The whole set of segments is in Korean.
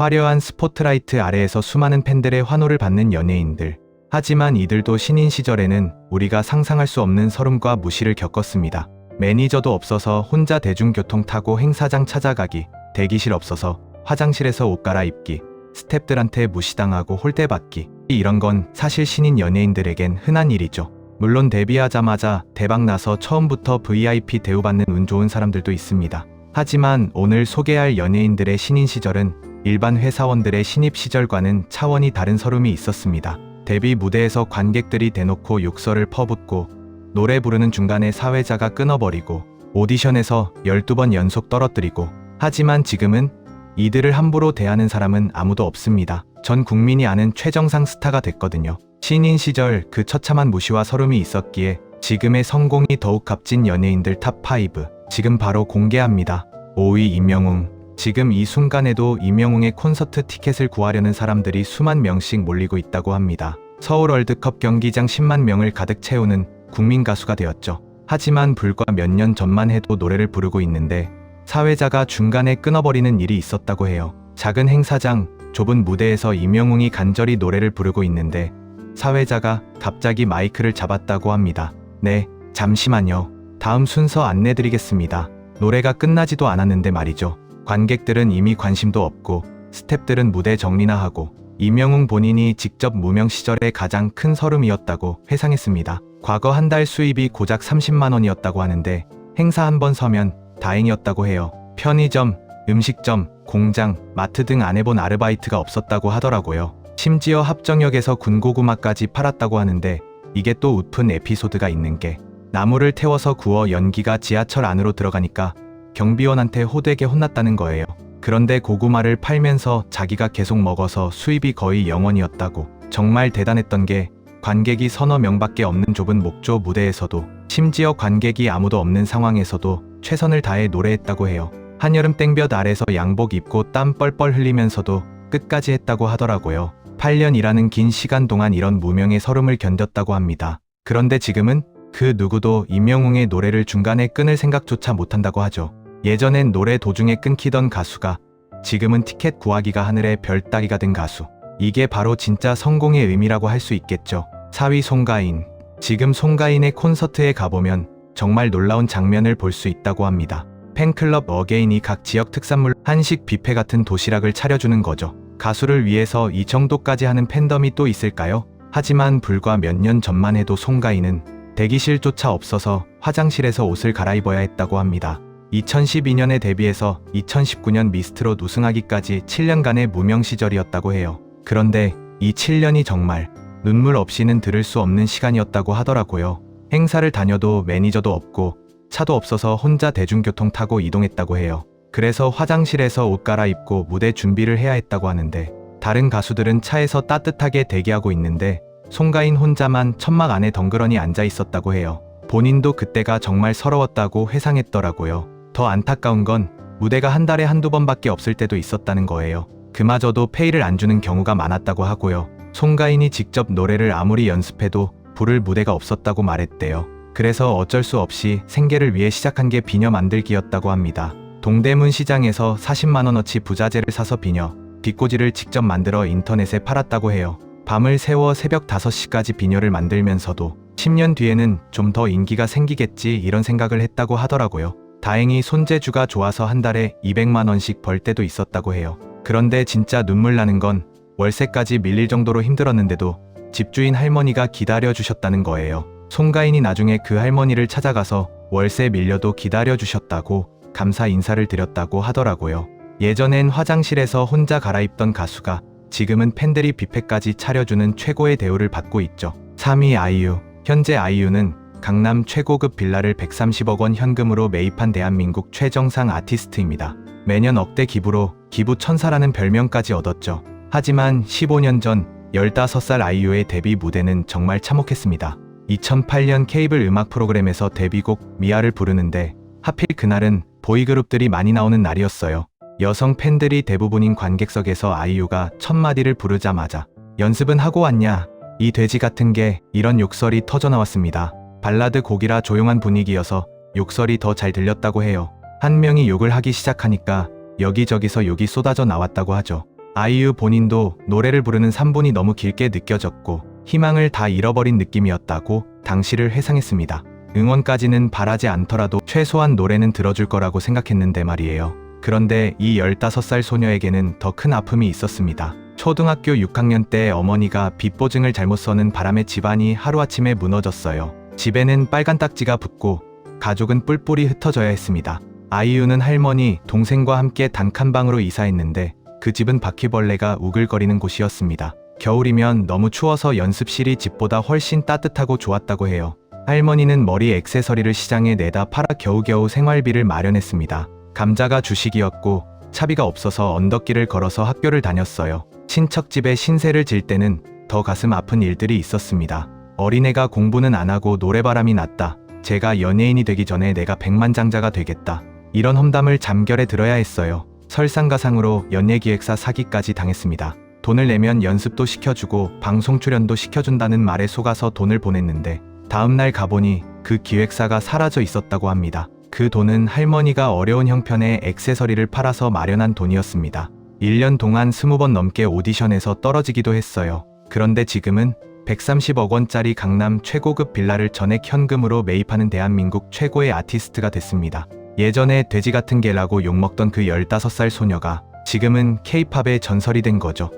화려한 스포트라이트 아래에서 수많은 팬들의 환호를 받는 연예인들. 하지만 이들도 신인 시절에는 우리가 상상할 수 없는 서름과 무시를 겪었습니다. 매니저도 없어서 혼자 대중교통 타고 행사장 찾아가기, 대기실 없어서 화장실에서 옷 갈아입기, 스태프들한테 무시당하고 홀대받기. 이런 건 사실 신인 연예인들에겐 흔한 일이죠. 물론 데뷔하자마자 대박나서 처음부터 VIP 대우받는 운 좋은 사람들도 있습니다. 하지만 오늘 소개할 연예인들의 신인 시절은 일반 회사원들의 신입 시절과는 차원이 다른 서름이 있었습니다. 데뷔 무대에서 관객들이 대놓고 욕설을 퍼붓고, 노래 부르는 중간에 사회자가 끊어버리고, 오디션에서 12번 연속 떨어뜨리고. 하지만 지금은 이들을 함부로 대하는 사람은 아무도 없습니다. 전 국민이 아는 최정상 스타가 됐거든요. 신인 시절 그 처참한 무시와 서름이 있었기에 지금의 성공이 더욱 값진 연예인들 탑5 지금 바로 공개합니다. 5위 임영웅. 지금 이 순간에도 임영웅의 콘서트 티켓을 구하려는 사람들이 수만 명씩 몰리고 있다고 합니다. 서울 월드컵 경기장 10만 명을 가득 채우는 국민 가수가 되었죠. 하지만 불과 몇 년 전만 해도 노래를 부르고 있는데 사회자가 중간에 끊어버리는 일이 있었다고 해요. 작은 행사장, 좁은 무대에서 임영웅이 간절히 노래를 부르고 있는데 사회자가 갑자기 마이크를 잡았다고 합니다. 네, 잠시만요. 다음 순서 안내드리겠습니다. 노래가 끝나지도 않았는데 말이죠. 관객들은 이미 관심도 없고 스태프들은 무대 정리나 하고, 임영웅 본인이 직접 무명 시절의 가장 큰 서름이었다고 회상했습니다. 과거 한 달 수입이 고작 30만 원이었다고 하는데 행사 한 번 서면 다행이었다고 해요. 편의점, 음식점, 공장, 마트 등 안 해본 아르바이트가 없었다고 하더라고요. 심지어 합정역에서 군고구마까지 팔았다고 하는데 이게 또 웃픈 에피소드가 있는 게, 나무를 태워서 구워 연기가 지하철 안으로 들어가니까 경비원한테 호되게 혼났다는 거예요. 그런데 고구마를 팔면서 자기가 계속 먹어서 수입이 거의 0원이었다고. 정말 대단했던 게 관객이 서너 명밖에 없는 좁은 목조 무대에서도, 심지어 관객이 아무도 없는 상황에서도 최선을 다해 노래했다고 해요. 한여름 땡볕 아래서 양복 입고 땀 뻘뻘 흘리면서도 끝까지 했다고 하더라고요. 8년이라는 긴 시간 동안 이런 무명의 서름을 견뎠다고 합니다. 그런데 지금은 그 누구도 임영웅의 노래를 중간에 끊을 생각조차 못한다고 하죠. 예전엔 노래 도중에 끊기던 가수가 지금은 티켓 구하기가 하늘의 별 따기가 된 가수. 이게 바로 진짜 성공의 의미라고 할 수 있겠죠. 4위 송가인. 지금 송가인의 콘서트에 가보면 정말 놀라운 장면을 볼 수 있다고 합니다. 팬클럽 어게인이 각 지역 특산물 한식 뷔페 같은 도시락을 차려주는 거죠. 가수를 위해서 이 정도까지 하는 팬덤이 또 있을까요? 하지만 불과 몇 년 전만 해도 송가인은 대기실조차 없어서 화장실에서 옷을 갈아입어야 했다고 합니다. 2012년에 데뷔해서 2019년 미스트롯 우승하기까지 7년간의 무명 시절이었다고 해요. 그런데 이 7년이 정말 눈물 없이는 들을 수 없는 시간이었다고 하더라고요. 행사를 다녀도 매니저도 없고 차도 없어서 혼자 대중교통 타고 이동했다고 해요. 그래서 화장실에서 옷 갈아입고 무대 준비를 해야 했다고 하는데, 다른 가수들은 차에서 따뜻하게 대기하고 있는데 송가인 혼자만 천막 안에 덩그러니 앉아 있었다고 해요. 본인도 그때가 정말 서러웠다고 회상했더라고요. 더 안타까운 건 무대가 한 달에 한두 번밖에 없을 때도 있었다는 거예요. 그마저도 페이를 안 주는 경우가 많았다고 하고요. 송가인이 직접 노래를 아무리 연습해도 부를 무대가 없었다고 말했대요. 그래서 어쩔 수 없이 생계를 위해 시작한 게 비녀 만들기였다고 합니다. 동대문 시장에서 40만원어치 부자재를 사서 비녀, 빗꽂이를 직접 만들어 인터넷에 팔았다고 해요. 밤을 새워 새벽 5시까지 비녀를 만들면서도 10년 뒤에는 좀 더 인기가 생기겠지 이런 생각을 했다고 하더라고요. 다행히 손재주가 좋아서 한 달에 200만원씩 벌 때도 있었다고 해요. 그런데 진짜 눈물 나는 건 월세까지 밀릴 정도로 힘들었는데도 집주인 할머니가 기다려주셨다는 거예요. 송가인이 나중에 그 할머니를 찾아가서 월세 밀려도 기다려주셨다고 감사 인사를 드렸다고 하더라고요. 예전엔 화장실에서 혼자 갈아입던 가수가 지금은 팬들이 뷔페까지 차려주는 최고의 대우를 받고 있죠. 3위 아이유. 현재 아이유는 강남 최고급 빌라를 130억 원 현금으로 매입한 대한민국 최정상 아티스트입니다. 매년 억대 기부로 기부 천사라는 별명까지 얻었죠. 하지만 15년 전 15살 아이유의 데뷔 무대는 정말 참혹했습니다. 2008년 케이블 음악 프로그램에서 데뷔곡 미아를 부르는데 하필 그날은 보이그룹들이 많이 나오는 날이었어요. 여성 팬들이 대부분인 관객석에서 아이유가 첫 마디를 부르자마자 연습은 하고 왔냐? 이 돼지 같은 게 이런 욕설이 터져나왔습니다. 발라드 곡이라 조용한 분위기여서 욕설이 더 잘 들렸다고 해요. 한 명이 욕을 하기 시작하니까 여기저기서 욕이 쏟아져 나왔다고 하죠. 아이유 본인도 노래를 부르는 3분이 너무 길게 느껴졌고 희망을 다 잃어버린 느낌이었다고 당시를 회상했습니다. 응원까지는 바라지 않더라도 최소한 노래는 들어줄 거라고 생각했는데 말이에요. 그런데 이 15살 소녀에게는 더 큰 아픔이 있었습니다. 초등학교 6학년 때 어머니가 빚보증을 잘못 써는 바람에 집안이 하루아침에 무너졌어요. 집에는 빨간 딱지가 붙고 가족은 뿔뿔이 흩어져야 했습니다. 아이유는 할머니, 동생과 함께 단칸방으로 이사했는데 그 집은 바퀴벌레가 우글거리는 곳이었습니다. 겨울이면 너무 추워서 연습실이 집보다 훨씬 따뜻하고 좋았다고 해요. 할머니는 머리 액세서리를 시장에 내다 팔아 겨우겨우 생활비를 마련했습니다. 감자가 주식이었고 차비가 없어서 언덕길을 걸어서 학교를 다녔어요. 친척집에 신세를 질 때는 더 가슴 아픈 일들이 있었습니다. 어린애가 공부는 안 하고 노래바람이 났다. 제가 연예인이 되기 전에 내가 백만장자가 되겠다. 이런 험담을 잠결에 들어야 했어요. 설상가상으로 연예기획사 사기까지 당했습니다. 돈을 내면 연습도 시켜주고 방송 출연도 시켜준다는 말에 속아서 돈을 보냈는데 다음날 가보니 그 기획사가 사라져 있었다고 합니다. 그 돈은 할머니가 어려운 형편에 액세서리를 팔아서 마련한 돈이었습니다. 1년 동안 20번 넘게 오디션에서 떨어지기도 했어요. 그런데 지금은 130억 원짜리 강남 최고급 빌라를 전액 현금으로 매입하는 대한민국 최고의 아티스트가 됐습니다. 예전에 돼지 같은 개라고 욕먹던 그 15살 소녀가 지금은 K-팝의 전설이 된 거죠.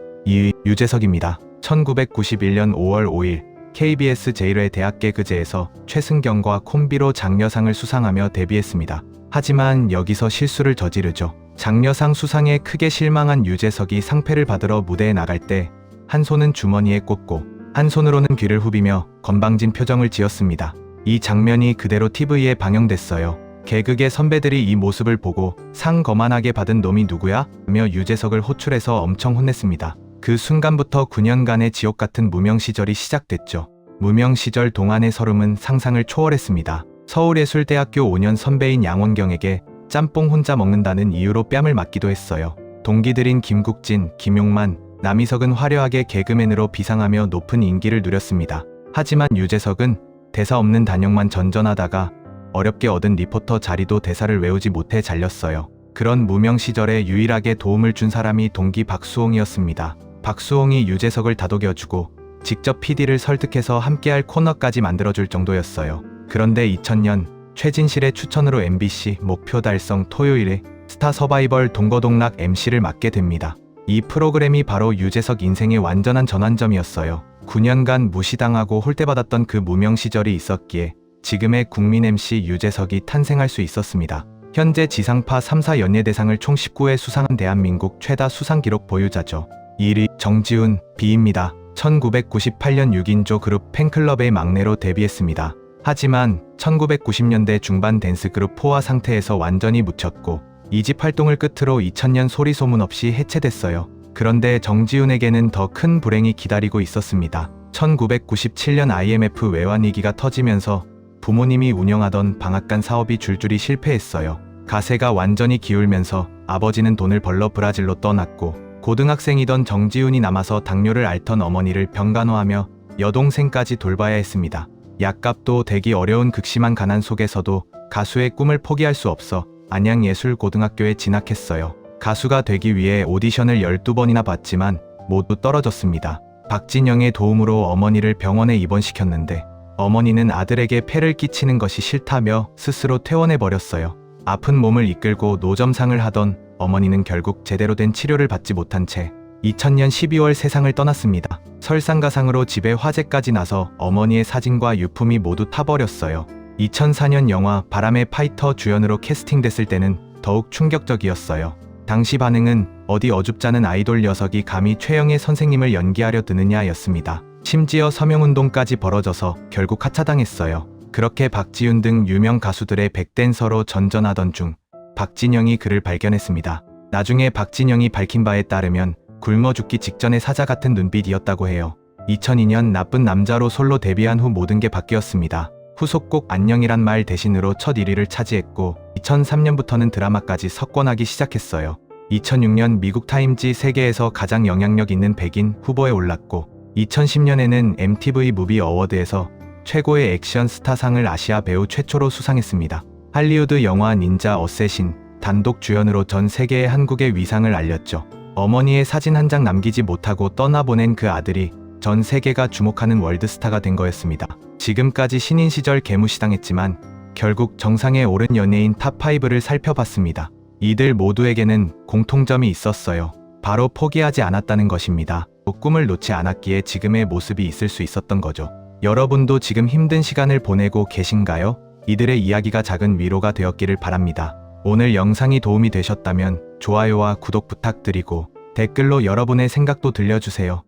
유재석입니다. 1991년 5월 5일 KBS 제1회 대학 개그제에서 최승경과 콤비로 장려상을 수상하며 데뷔했습니다. 하지만 여기서 실수를 저지르죠. 장려상 수상에 크게 실망한 유재석이 상패를 받으러 무대에 나갈 때 한 손은 주머니에 꽂고 한 손으로는 귀를 후비며 건방진 표정을 지었습니다. 이 장면이 그대로 TV에 방영됐어요. 개그계 선배들이 이 모습을 보고 상 거만하게 받은 놈이 누구야? 하며 유재석을 호출해서 엄청 혼냈습니다. 그 순간부터 9년간의 지옥 같은 무명 시절이 시작됐죠. 무명 시절 동안의 서름은 상상을 초월했습니다. 서울예술대학교 5년 선배인 양원경에게 짬뽕 혼자 먹는다는 이유로 뺨을 맞기도 했어요. 동기들인 김국진, 김용만, 남희석은 화려하게 개그맨으로 비상하며 높은 인기를 누렸습니다. 하지만 유재석은 대사 없는 단역만 전전하다가 어렵게 얻은 리포터 자리도 대사를 외우지 못해 잘렸어요. 그런 무명 시절에 유일하게 도움을 준 사람이 동기 박수홍이었습니다. 박수홍이 유재석을 다독여주고 직접 PD를 설득해서 함께할 코너까지 만들어줄 정도였어요. 그런데 2000년 최진실의 추천으로 MBC 목표 달성 토요일에 스타 서바이벌 동거동락 MC를 맡게 됩니다. 이 프로그램이 바로 유재석 인생의 완전한 전환점이었어요. 9년간 무시당하고 홀대받았던 그 무명 시절이 있었기에 지금의 국민 MC 유재석이 탄생할 수 있었습니다. 현재 지상파 3사 연예대상을 총 19회 수상한 대한민국 최다 수상 기록 보유자죠. 1위 정지훈, B입니다. 1998년 6인조 그룹 팬클럽의 막내로 데뷔했습니다. 하지만 1990년대 중반 댄스그룹 포화 상태에서 완전히 묻혔고 2집 활동을 끝으로 2000년 소리 소문 없이 해체됐어요. 그런데 정지훈에게는 더 큰 불행이 기다리고 있었습니다. 1997년 IMF 외환위기가 터지면서 부모님이 운영하던 방앗간 사업이 줄줄이 실패했어요. 가세가 완전히 기울면서 아버지는 돈을 벌러 브라질로 떠났고 고등학생이던 정지훈이 남아서 당뇨를 앓던 어머니를 병간호하며 여동생까지 돌봐야 했습니다. 약값도 대기 어려운 극심한 가난 속에서도 가수의 꿈을 포기할 수 없어 안양예술고등학교에 진학했어요. 가수가 되기 위해 오디션을 12번이나 봤지만 모두 떨어졌습니다. 박진영의 도움으로 어머니를 병원에 입원시켰는데 어머니는 아들에게 폐를 끼치는 것이 싫다며 스스로 퇴원해버렸어요. 아픈 몸을 이끌고 노점상을 하던 어머니는 결국 제대로 된 치료를 받지 못한 채 2000년 12월 세상을 떠났습니다. 설상가상으로 집에 화재까지 나서 어머니의 사진과 유품이 모두 타버렸어요. 2004년 영화 바람의 파이터 주연으로 캐스팅됐을 때는 더욱 충격적이었어요. 당시 반응은 어디 어줍잖은 아이돌 녀석이 감히 최영애 선생님을 연기하려 드느냐였습니다. 심지어 서명운동까지 벌어져서 결국 하차당했어요. 그렇게 박지윤 등 유명 가수들의 백댄서로 전전하던 중 박진영이 그를 발견했습니다. 나중에 박진영이 밝힌 바에 따르면 굶어 죽기 직전의 사자 같은 눈빛이었다고 해요. 2002년 나쁜 남자로 솔로 데뷔한 후 모든 게 바뀌었습니다. 후속곡 안녕이란 말 대신으로 첫 1위를 차지했고 2003년부터는 드라마까지 석권하기 시작했어요. 2006년 미국 타임지 세계에서 가장 영향력 있는 백인 후보에 올랐고 2010년에는 MTV 무비 어워드에서 최고의 액션 스타상을 아시아 배우 최초로 수상했습니다. 할리우드 영화 닌자 어쌔신 단독 주연으로 전 세계에 한국의 위상을 알렸죠. 어머니의 사진 한 장 남기지 못하고 떠나보낸 그 아들이 전 세계가 주목하는 월드스타가 된 거였습니다. 지금까지 신인 시절 개무시당했지만 결국 정상에 오른 연예인 탑5를 살펴봤습니다. 이들 모두에게는 공통점이 있었어요. 바로 포기하지 않았다는 것입니다. 꿈을 놓지 않았기에 지금의 모습이 있을 수 있었던 거죠. 여러분도 지금 힘든 시간을 보내고 계신가요? 이들의 이야기가 작은 위로가 되었기를 바랍니다. 오늘 영상이 도움이 되셨다면 좋아요와 구독 부탁드리고 댓글로 여러분의 생각도 들려주세요.